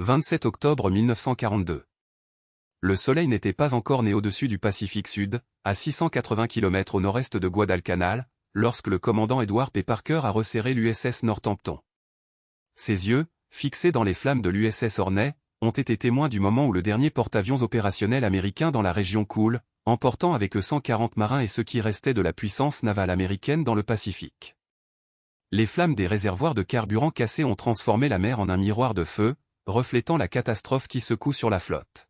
27 octobre 1942. Le soleil n'était pas encore né au-dessus du Pacifique Sud, à 680 km au nord-est de Guadalcanal, lorsque le commandant Edward P. Parker a resserré l'USS Northampton. Ses yeux, fixés dans les flammes de l'USS Hornet, ont été témoins du moment où le dernier porte-avions opérationnel américain dans la région coule, emportant avec eux 140 marins et ce qui restait de la puissance navale américaine dans le Pacifique. Les flammes des réservoirs de carburant cassés ont transformé la mer en un miroir de feu, reflétant la catastrophe qui secoue sur la flotte.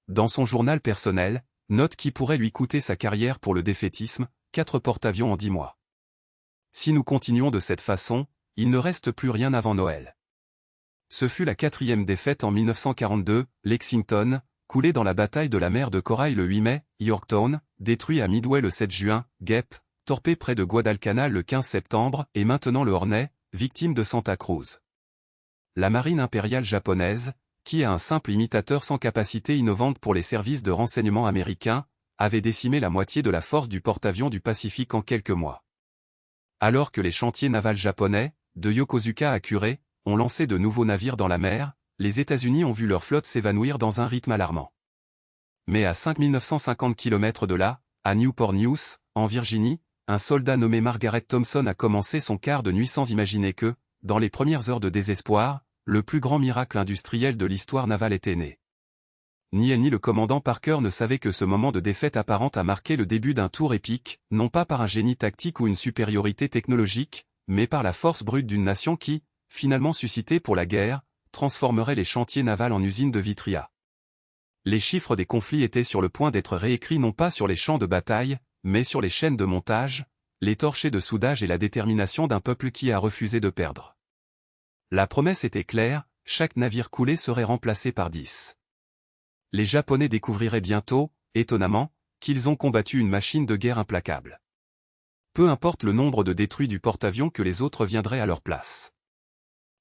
Dans son journal personnel, note qui pourrait lui coûter sa carrière pour le défaitisme, 4 porte-avions en 10 mois. Si nous continuons de cette façon, il ne reste plus rien avant Noël. Ce fut la 4e défaite en 1942, Lexington, coulé dans la bataille de la mer de Corail le 8 mai, Yorktown, détruit à Midway le 7 juin, Gap, torpé près de Guadalcanal le 15 septembre, et maintenant le Hornet, victime de Santa Cruz. La marine impériale japonaise, qui est un simple imitateur sans capacité innovante pour les services de renseignement américains, avait décimé la moitié de la force du porte-avions du Pacifique en quelques mois. Alors que les chantiers navals japonais, de Yokosuka à Kure, ont lancé de nouveaux navires dans la mer, les États-Unis ont vu leur flotte s'évanouir dans un rythme alarmant. Mais à 5950 km de là, à Newport News, en Virginie, un soldat nommé Margaret Thompson a commencé son quart de nuit sans imaginer que, dans les premières heures de désespoir, le plus grand miracle industriel de l'histoire navale était né. Ni elle ni le commandant Parker ne savaient que ce moment de défaite apparente a marqué le début d'un tour épique, non pas par un génie tactique ou une supériorité technologique, mais par la force brute d'une nation qui, finalement suscitée pour la guerre, transformerait les chantiers navals en usines de Vitria. Les chiffres des conflits étaient sur le point d'être réécrits non pas sur les champs de bataille, mais sur les chaînes de montage, les torchets de soudage et la détermination d'un peuple qui a refusé de perdre. La promesse était claire, chaque navire coulé serait remplacé par 10. Les Japonais découvriraient bientôt, étonnamment, qu'ils ont combattu une machine de guerre implacable. Peu importe le nombre de détruits du porte-avions que les autres viendraient à leur place.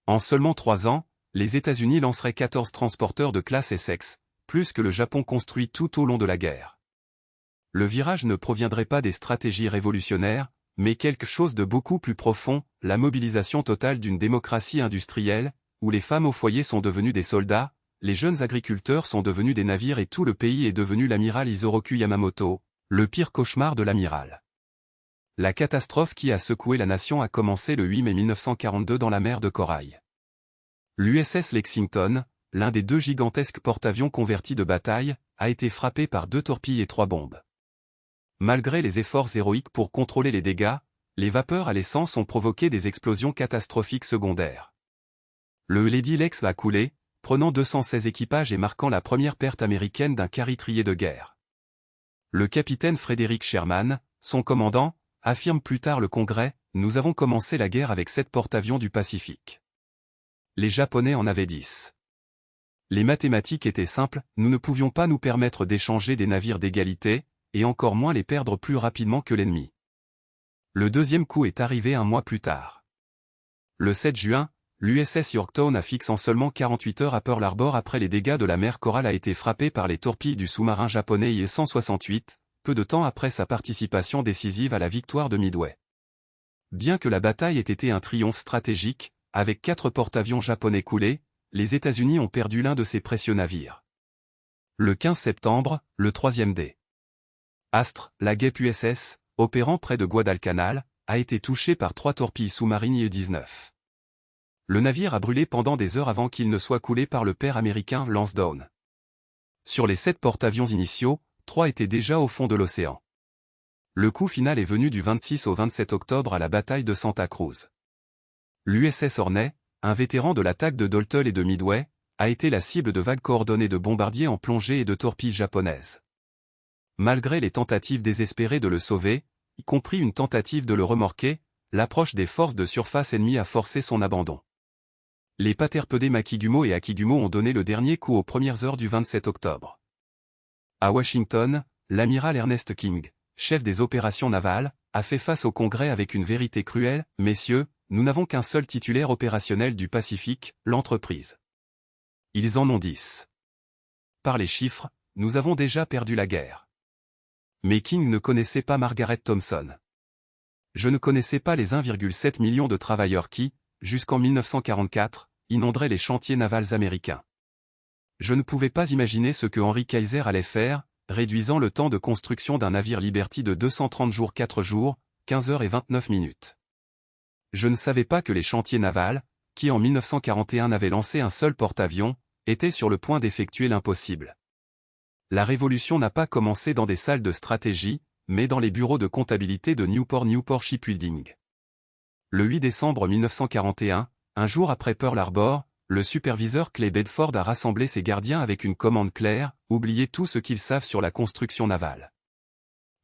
En seulement 3 ans, les États-Unis lanceraient 14 transporteurs de classe Essex, plus que le Japon construit tout au long de la guerre. Le virage ne proviendrait pas des stratégies révolutionnaires, mais quelque chose de beaucoup plus profond, la mobilisation totale d'une démocratie industrielle, où les femmes au foyer sont devenues des soldats, les jeunes agriculteurs sont devenus des navires et tout le pays est devenu l'amiral Isoroku Yamamoto, le pire cauchemar de l'amiral. La catastrophe qui a secoué la nation a commencé le 8 mai 1942 dans la mer de Corail. L'USS Lexington, l'un des 2 gigantesques porte-avions convertis de bataille, a été frappé par 2 torpilles et 3 bombes. Malgré les efforts héroïques pour contrôler les dégâts, les vapeurs à l'essence ont provoqué des explosions catastrophiques secondaires. Le Lady Lex a coulé, prenant 216 équipages et marquant la première perte américaine d'un carritrier de guerre. Le capitaine Frederick Sherman, son commandant, affirme plus tard le Congrès, « Nous avons commencé la guerre avec 7 porte-avions du Pacifique. Les Japonais en avaient 10. Les mathématiques étaient simples, nous ne pouvions pas nous permettre d'échanger des navires d'égalité, et encore moins les perdre plus rapidement que l'ennemi. » Le deuxième coup est arrivé un mois plus tard. Le 7 juin, l'USS Yorktown a fixé en seulement 48 heures à Pearl Harbor après les dégâts de la mer Coral a été frappé par les torpilles du sous-marin japonais IL-168, peu de temps après sa participation décisive à la victoire de Midway. Bien que la bataille ait été un triomphe stratégique, avec 4 porte-avions japonais coulés, les États-Unis ont perdu l'un de ses précieux navires. Le 15 septembre, le 3e D. Astre, la Gap USS, opérant près de Guadalcanal, a été touché par 3 torpilles sous-marines IE-19. Le navire a brûlé pendant des heures avant qu'il ne soit coulé par le père américain Lansdowne. Sur les 7 porte-avions initiaux, 3 étaient déjà au fond de l'océan. Le coup final est venu du 26 au 27 octobre à la bataille de Santa Cruz. L'USS Hornet, un vétéran de l'attaque de Dalton et de Midway, a été la cible de vagues coordonnées de bombardiers en plongée et de torpilles japonaises. Malgré les tentatives désespérées de le sauver, y compris une tentative de le remorquer, l'approche des forces de surface ennemies a forcé son abandon. Les paterpedés Makigumo et Akigumo ont donné le dernier coup aux premières heures du 27 octobre. À Washington, l'amiral Ernest King, chef des opérations navales, a fait face au Congrès avec une vérité cruelle, « Messieurs, nous n'avons qu'un seul titulaire opérationnel du Pacifique, l'entreprise. Ils en ont 10. Par les chiffres, nous avons déjà perdu la guerre. » Mais King ne connaissait pas Margaret Thompson. Je ne connaissais pas les 1,7 million de travailleurs qui, jusqu'en 1944, inonderait les chantiers navals américains. Je ne pouvais pas imaginer ce que Henry Kaiser allait faire, réduisant le temps de construction d'un navire Liberty de 230 jours 4 jours, 15 heures et 29 minutes. Je ne savais pas que les chantiers navals, qui en 1941 n'avaient lancé un seul porte-avions, étaient sur le point d'effectuer l'impossible. La révolution n'a pas commencé dans des salles de stratégie, mais dans les bureaux de comptabilité de Newport Shipbuilding. Le 8 décembre 1941, un jour après Pearl Harbor, le superviseur Clay Bedford a rassemblé ses gardiens avec une commande claire: oubliez tout ce qu'ils savent sur la construction navale.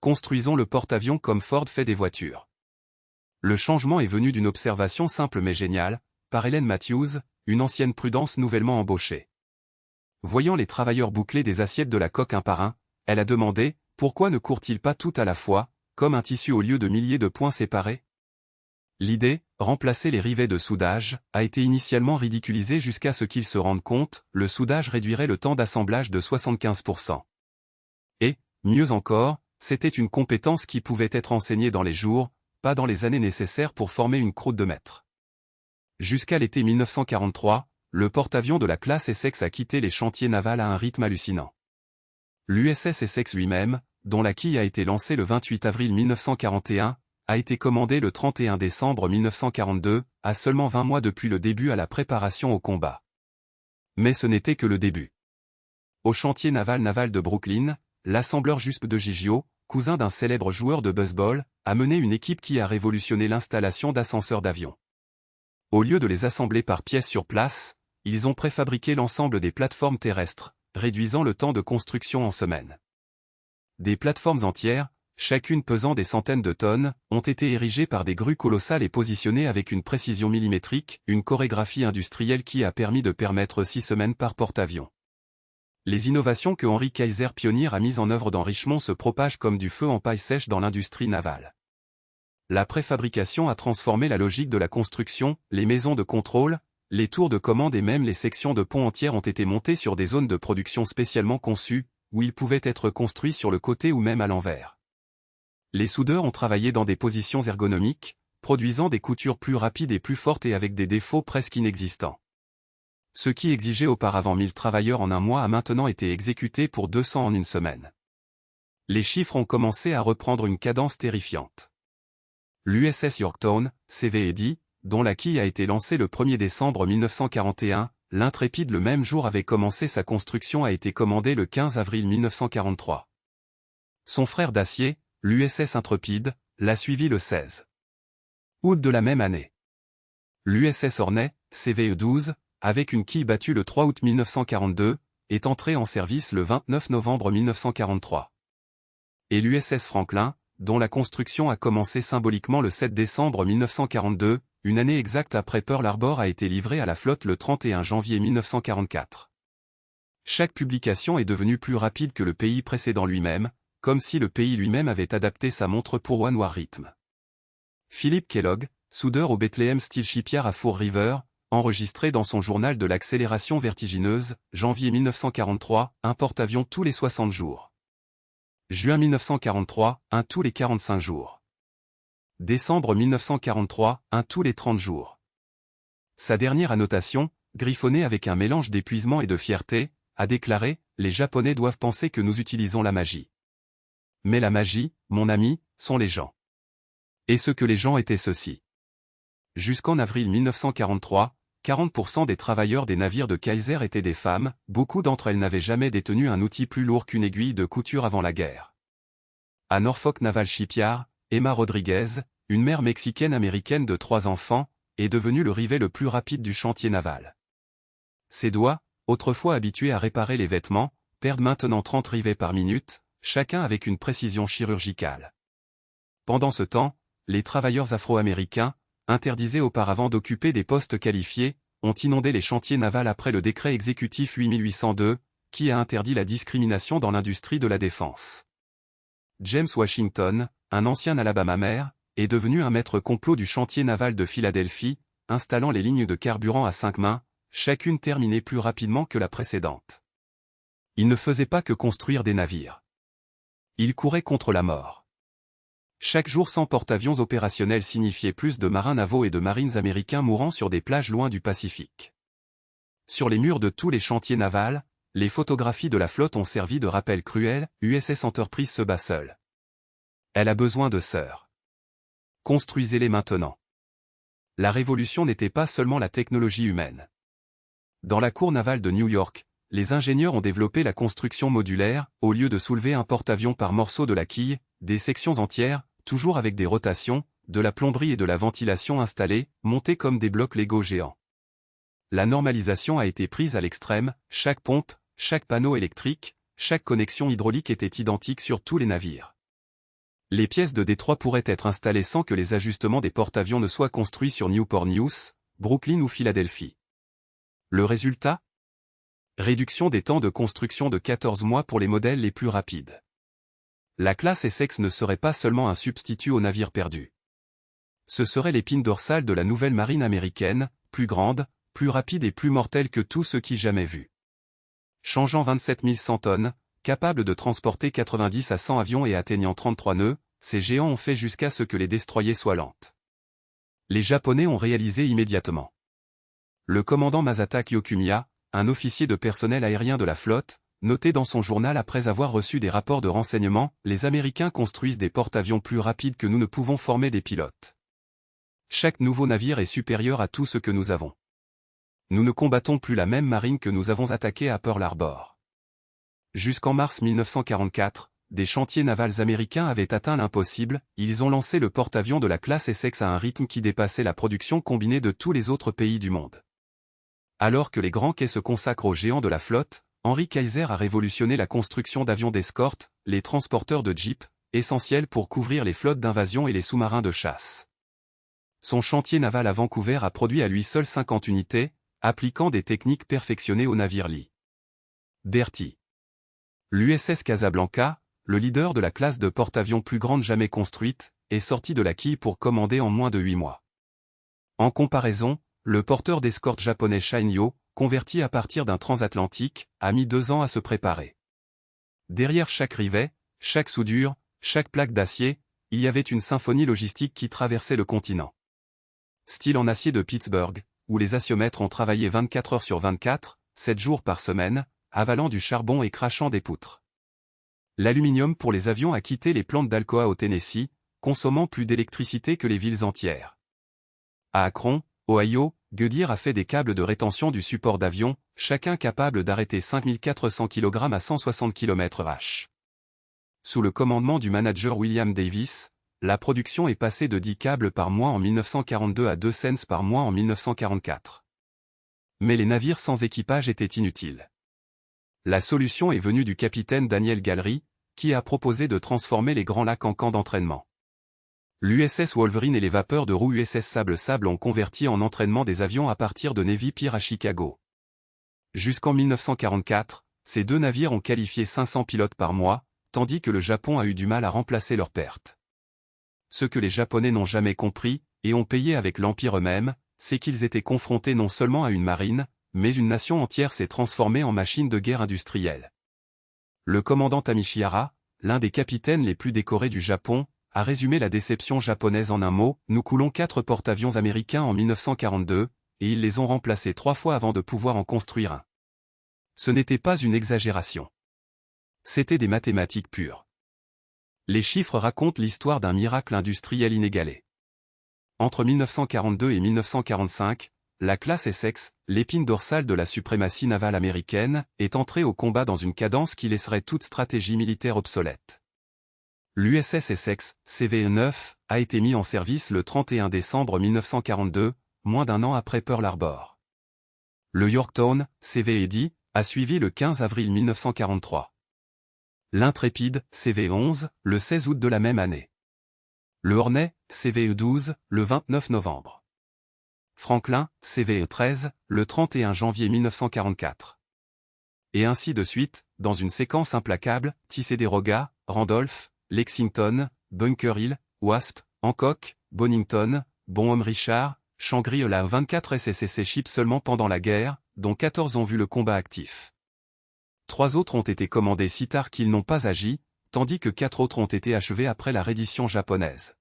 Construisons le porte-avions comme Ford fait des voitures. Le changement est venu d'une observation simple mais géniale, par Helen Matthews, une ancienne Prudence nouvellement embauchée. Voyant les travailleurs boucler des assiettes de la coque un par un, elle a demandé: pourquoi ne courent-ils pas tout à la fois, comme un tissu au lieu de milliers de points séparés? L'idée, remplacer les rivets de soudage, a été initialement ridiculisée jusqu'à ce qu'ils se rendent compte, le soudage réduirait le temps d'assemblage de 75%. Et, mieux encore, c'était une compétence qui pouvait être enseignée dans les jours, pas dans les années nécessaires pour former une croûte de maître. Jusqu'à l'été 1943, le porte-avions de la classe Essex a quitté les chantiers navals à un rythme hallucinant. L'USS Essex lui-même, dont la quille a été lancée le 28 avril 1941, a été commandé le 31 décembre 1942, à seulement 20 mois depuis le début à la préparation au combat. Mais ce n'était que le début. Au chantier naval de Brooklyn, l'assembleur Jusp de Gigio, cousin d'un célèbre joueur de baseball, a mené une équipe qui a révolutionné l'installation d'ascenseurs d'avions. Au lieu de les assembler par pièces sur place, ils ont préfabriqué l'ensemble des plateformes terrestres, réduisant le temps de construction en semaines. Des plateformes entières, chacune pesant des centaines de tonnes, ont été érigées par des grues colossales et positionnées avec une précision millimétrique, une chorégraphie industrielle qui a permis de permettre 6 semaines par porte-avions. Les innovations que Henry Kaiser pionnier a mises en œuvre dans Richmond se propagent comme du feu en paille sèche dans l'industrie navale. La préfabrication a transformé la logique de la construction, les maisons de contrôle, les tours de commande et même les sections de pont entières ont été montées sur des zones de production spécialement conçues, où ils pouvaient être construits sur le côté ou même à l'envers. Les soudeurs ont travaillé dans des positions ergonomiques, produisant des coutures plus rapides et plus fortes et avec des défauts presque inexistants. Ce qui exigeait auparavant 1000 travailleurs en un mois a maintenant été exécuté pour 200 en une semaine. Les chiffres ont commencé à reprendre une cadence terrifiante. L'USS Yorktown, CVED, dont la quille a été lancée le 1er décembre 1941, l'Intrépide le même jour avait commencé sa construction a été commandée le 15 avril 1943. Son frère d'acier, l'USS Intrepide, l'a suivi le 16 août de la même année. L'USS Hornet, CVE-12, avec une quille battue le 3 août 1942, est entré en service le 29 novembre 1943. Et l'USS Franklin, dont la construction a commencé symboliquement le 7 décembre 1942, une année exacte après Pearl Harbor a été livrée à la flotte le 31 janvier 1944. Chaque publication est devenue plus rapide que le pays précédent lui-même, comme si le pays lui-même avait adapté sa montre pour One War Rhythm. Philip Kellogg, soudeur au Bethlehem Steel Shipyard à Fall River, enregistré dans son journal de l'accélération vertigineuse, janvier 1943, un porte-avions tous les 60 jours. Juin 1943, un tous les 45 jours. Décembre 1943, un tous les 30 jours. Sa dernière annotation, griffonnée avec un mélange d'épuisement et de fierté, a déclaré: « Les Japonais doivent penser que nous utilisons la magie. Mais la magie, mon ami, sont les gens. » Et ce que les gens étaient ceux-ci. Jusqu'en avril 1943, 40% des travailleurs des navires de Kaiser étaient des femmes, beaucoup d'entre elles n'avaient jamais détenu un outil plus lourd qu'une aiguille de couture avant la guerre. À Norfolk Naval Shipyard, Emma Rodriguez, une mère mexicaine-américaine de 3 enfants, est devenue le rivet le plus rapide du chantier naval. Ses doigts, autrefois habitués à réparer les vêtements, perdent maintenant 30 rivets par minute, chacun avec une précision chirurgicale. Pendant ce temps, les travailleurs afro-américains, interdisés auparavant d'occuper des postes qualifiés, ont inondé les chantiers navals après le décret exécutif 8802, qui a interdit la discrimination dans l'industrie de la défense. James Washington, un ancien Alabama-maire, est devenu un maître complot du chantier naval de Philadelphie, installant les lignes de carburant à 5 mains, chacune terminée plus rapidement que la précédente. Il ne faisait pas que construire des navires. Il courait contre la mort. Chaque jour sans porte-avions opérationnels signifiait plus de marins navaux et de marines américains mourant sur des plages loin du Pacifique. Sur les murs de tous les chantiers navals, les photographies de la flotte ont servi de rappel cruel, USS Enterprise se bat seule. Elle a besoin de sœurs. Construisez-les maintenant. La révolution n'était pas seulement la technologie humaine. Dans la cour navale de New York, les ingénieurs ont développé la construction modulaire, au lieu de soulever un porte-avions par morceaux de la quille, des sections entières, toujours avec des rotations, de la plomberie et de la ventilation installées, montées comme des blocs Lego géants. La normalisation a été prise à l'extrême, chaque pompe, chaque panneau électrique, chaque connexion hydraulique était identique sur tous les navires. Les pièces de Détroit pourraient être installées sans que les ajustements des porte-avions ne soient construits sur Newport News, Brooklyn ou Philadelphie. Le résultat ? Réduction des temps de construction de 14 mois pour les modèles les plus rapides. La classe Essex ne serait pas seulement un substitut aux navires perdus. Ce serait l'épine dorsale de la nouvelle marine américaine, plus grande, plus rapide et plus mortelle que tout ce qui jamais vu. Changeant 27 100 tonnes, capable de transporter 90 à 100 avions et atteignant 33 nœuds, ces géants ont fait jusqu'à ce que les destroyers soient lentes. Les Japonais ont réalisé immédiatement. Le commandant Masataka Yokumiya, un officier de personnel aérien de la flotte, notait dans son journal après avoir reçu des rapports de renseignement, « Les Américains construisent des porte-avions plus rapides que nous ne pouvons former des pilotes. Chaque nouveau navire est supérieur à tout ce que nous avons. Nous ne combattons plus la même marine que nous avons attaquée à Pearl Harbor. » Jusqu'en mars 1944, des chantiers navals américains avaient atteint l'impossible, ils ont lancé le porte-avions de la classe Essex à un rythme qui dépassait la production combinée de tous les autres pays du monde. Alors que les grands quais se consacrent aux géants de la flotte, Henry Kaiser a révolutionné la construction d'avions d'escorte, les transporteurs de jeeps, essentiels pour couvrir les flottes d'invasion et les sous-marins de chasse. Son chantier naval à Vancouver a produit à lui seul 50 unités, appliquant des techniques perfectionnées aux navires Lee. Berthier. L'USS Casablanca, le leader de la classe de porte-avions plus grande jamais construite, est sorti de la quille pour commander en moins de 8 mois. En comparaison, le porteur d'escorte japonais Shinyo, converti à partir d'un transatlantique, a mis 2 ans à se préparer. Derrière chaque rivet, chaque soudure, chaque plaque d'acier, il y avait une symphonie logistique qui traversait le continent. Style en acier de Pittsburgh, où les aciomètres ont travaillé 24 heures sur 24, 7 jours par semaine, avalant du charbon et crachant des poutres. L'aluminium pour les avions a quitté les plantes d'Alcoa au Tennessee, consommant plus d'électricité que les villes entières. À Akron, Ohio, Goodyear a fait des câbles de rétention du support d'avion, chacun capable d'arrêter 5400 kg à 160 km/h. Sous le commandement du manager William Davis, la production est passée de 10 câbles par mois en 1942 à 2 cents par mois en 1944. Mais les navires sans équipage étaient inutiles. La solution est venue du capitaine Daniel Gallery, qui a proposé de transformer les Grands Lacs en camp d'entraînement. L'USS Wolverine et les vapeurs de roue USS Sable ont converti en entraînement des avions à partir de Navy Pier à Chicago. Jusqu'en 1944, ces 2 navires ont qualifié 500 pilotes par mois, tandis que le Japon a eu du mal à remplacer leurs pertes. Ce que les Japonais n'ont jamais compris, et ont payé avec l'Empire eux-mêmes, c'est qu'ils étaient confrontés non seulement à une marine, mais une nation entière s'est transformée en machine de guerre industrielle. Le commandant Tamishihara, l'un des capitaines les plus décorés du Japon, a résumé la déception japonaise en un mot, « Nous coulons 4 porte-avions américains en 1942, et ils les ont remplacés 3 fois avant de pouvoir en construire un. » Ce n'était pas une exagération. C'était des mathématiques pures. Les chiffres racontent l'histoire d'un miracle industriel inégalé. Entre 1942 et 1945, la classe Essex, l'épine dorsale de la suprématie navale américaine, est entrée au combat dans une cadence qui laisserait toute stratégie militaire obsolète. L'USS Essex, CVE-9, a été mis en service le 31 décembre 1942, moins d'un an après Pearl Harbor. Le Yorktown, CVE-10, a suivi le 15 avril 1943. L'Intrépide, CVE-11, le 16 août de la même année. Le Hornet, CVE-12, le 29 novembre. Franklin, CVE-13, le 31 janvier 1944. Et ainsi de suite, dans une séquence implacable, Ticonderoga, Randolph, Lexington, Bunker Hill, Wasp, Hancock, Bonington, Bonhomme Richard, Shangri-La 24 SSC ships seulement pendant la guerre, dont 14 ont vu le combat actif. 3 autres ont été commandés si tard qu'ils n'ont pas agi, tandis que 4 autres ont été achevés après la reddition japonaise.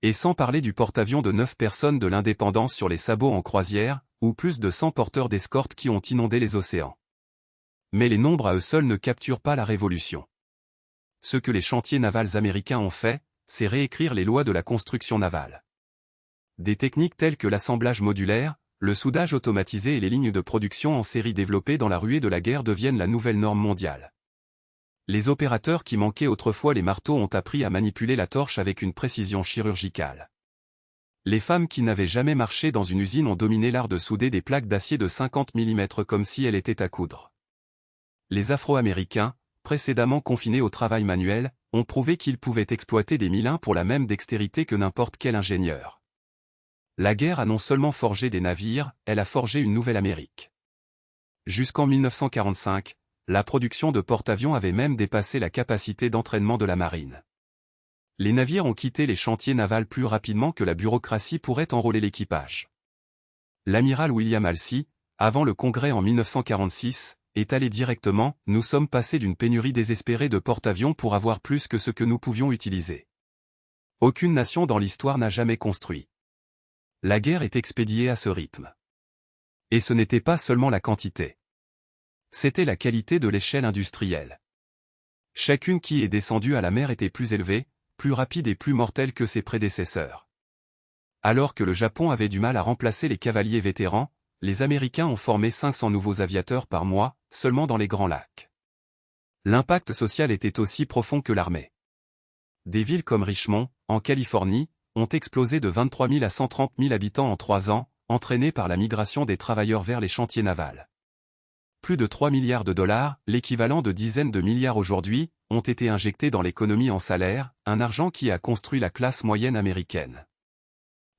Et sans parler du porte-avions de 9 personnes de l'Indépendance sur les sabots en croisière, ou plus de 100 porteurs d'escorte qui ont inondé les océans. Mais les nombres à eux seuls ne capturent pas la révolution. Ce que les chantiers navals américains ont fait, c'est réécrire les lois de la construction navale. Des techniques telles que l'assemblage modulaire, le soudage automatisé et les lignes de production en série développées dans la ruée de la guerre deviennent la nouvelle norme mondiale. Les opérateurs qui manquaient autrefois les marteaux ont appris à manipuler la torche avec une précision chirurgicale. Les femmes qui n'avaient jamais marché dans une usine ont dominé l'art de souder des plaques d'acier de 50 mm comme si elles étaient à coudre. Les Afro-Américains, précédemment confinés au travail manuel, ont prouvé qu'ils pouvaient exploiter des milins pour la même dextérité que n'importe quel ingénieur. La guerre a non seulement forgé des navires, elle a forgé une nouvelle Amérique. Jusqu'en 1945, la production de porte-avions avait même dépassé la capacité d'entraînement de la marine. Les navires ont quitté les chantiers navals plus rapidement que la bureaucratie pourrait enrôler l'équipage. L'amiral William Halsey, avant le Congrès en 1946, est allé directement « Nous sommes passés d'une pénurie désespérée de porte-avions pour avoir plus que ce que nous pouvions utiliser. Aucune nation dans l'histoire n'a jamais construit. La guerre est expédiée à ce rythme. » Et ce n'était pas seulement la quantité. C'était la qualité de l'échelle industrielle. Chacune qui est descendue à la mer était plus élevée, plus rapide et plus mortelle que ses prédécesseurs. Alors que le Japon avait du mal à remplacer les cavaliers vétérans, les Américains ont formé 500 nouveaux aviateurs par mois, seulement dans les Grands Lacs. L'impact social était aussi profond que l'armée. Des villes comme Richmond, en Californie, ont explosé de 23 000 à 130 000 habitants en 3 ans, entraînés par la migration des travailleurs vers les chantiers navals. Plus de 3 milliards de dollars, l'équivalent de dizaines de milliards aujourd'hui, ont été injectés dans l'économie en salaire, un argent qui a construit la classe moyenne américaine.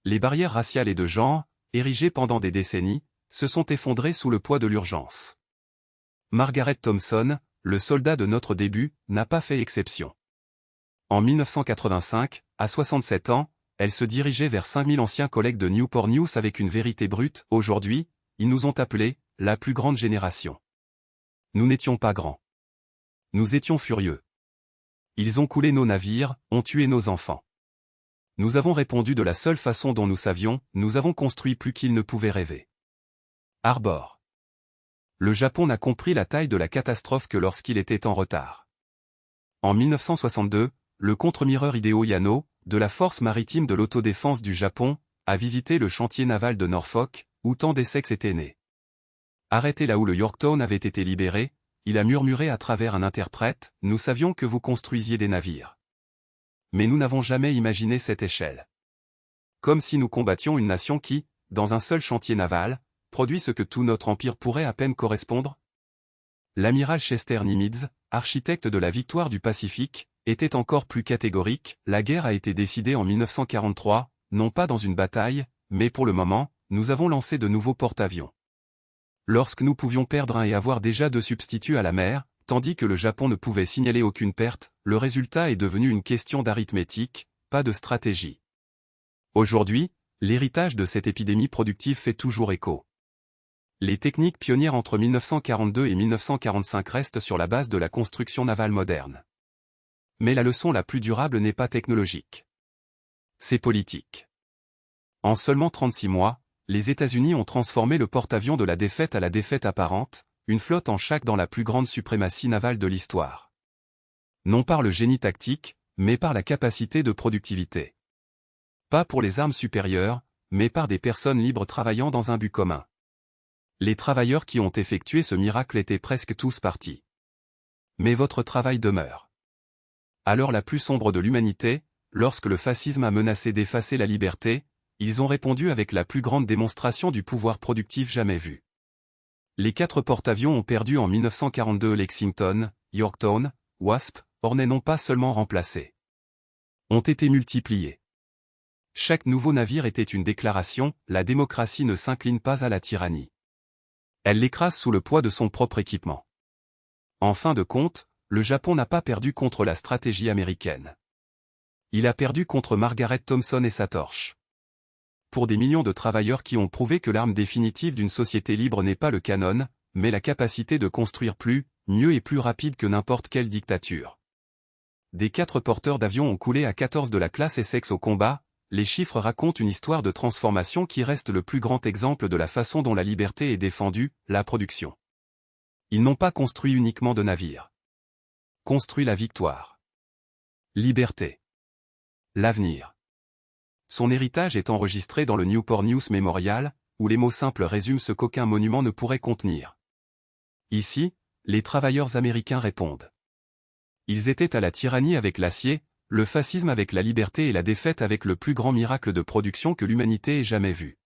Les barrières raciales et de genre, érigées pendant des décennies, se sont effondrées sous le poids de l'urgence. Margaret Thompson, le soldat de notre début, n'a pas fait exception. En 1985, à 67 ans, elle se dirigeait vers 5000 anciens collègues de Newport News avec une vérité brute. Aujourd'hui, ils nous ont appelés « la plus grande génération ». Nous n'étions pas grands. Nous étions furieux. Ils ont coulé nos navires, ont tué nos enfants. Nous avons répondu de la seule façon dont nous savions, nous avons construit plus qu'ils ne pouvaient rêver. Harbor. Le Japon n'a compris la taille de la catastrophe que lorsqu'il était en retard. En 1962, le contre-mireur Hideo Yano, de la force maritime de l'autodéfense du Japon, a visité le chantier naval de Norfolk, où tant d'Essex étaient nés. Arrêté là où le Yorktown avait été libéré, il a murmuré à travers un interprète, « Nous savions que vous construisiez des navires. Mais nous n'avons jamais imaginé cette échelle. » Comme si nous combattions une nation qui, dans un seul chantier naval, produit ce que tout notre empire pourrait à peine correspondre. L'amiral Chester Nimitz, architecte de la victoire du Pacifique, était encore plus catégorique, la guerre a été décidée en 1943, non pas dans une bataille, mais pour le moment, nous avons lancé de nouveaux porte-avions. Lorsque nous pouvions perdre un et avoir déjà 2 substituts à la mer, tandis que le Japon ne pouvait signaler aucune perte, le résultat est devenu une question d'arithmétique, pas de stratégie. Aujourd'hui, l'héritage de cette épidémie productive fait toujours écho. Les techniques pionnières entre 1942 et 1945 restent sur la base de la construction navale moderne. Mais la leçon la plus durable n'est pas technologique. C'est politique. En seulement 36 mois, les États-Unis ont transformé le porte-avions de la défaite à la défaite apparente, une flotte en chaque dans la plus grande suprématie navale de l'histoire. Non par le génie tactique, mais par la capacité de productivité. Pas pour les armes supérieures, mais par des personnes libres travaillant dans un but commun. Les travailleurs qui ont effectué ce miracle étaient presque tous partis. Mais votre travail demeure. À l'heure la plus sombre de l'humanité, lorsque le fascisme a menacé d'effacer la liberté, ils ont répondu avec la plus grande démonstration du pouvoir productif jamais vu. Les 4 porte-avions ont perdu en 1942 Lexington, Yorktown, Wasp, Hornet n'ont pas seulement remplacé. Ont été multipliés. Chaque nouveau navire était une déclaration, la démocratie ne s'incline pas à la tyrannie. Elle l'écrase sous le poids de son propre équipement. En fin de compte, le Japon n'a pas perdu contre la stratégie américaine. Il a perdu contre Margaret Thompson et sa torche. Pour des millions de travailleurs qui ont prouvé que l'arme définitive d'une société libre n'est pas le canon, mais la capacité de construire plus, mieux et plus rapide que n'importe quelle dictature. Des 4 porteurs d'avions ont coulé à 14 de la classe Essex au combat, les chiffres racontent une histoire de transformation qui reste le plus grand exemple de la façon dont la liberté est défendue, la production. Ils n'ont pas construit uniquement de navires. Construit la victoire. Liberté. L'avenir. Son héritage est enregistré dans le Newport News Memorial, où les mots simples résument ce qu'aucun monument ne pourrait contenir. Ici, les travailleurs américains répondent. Ils étaient à la tyrannie avec l'acier, le fascisme avec la liberté et la défaite avec le plus grand miracle de production que l'humanité ait jamais vu.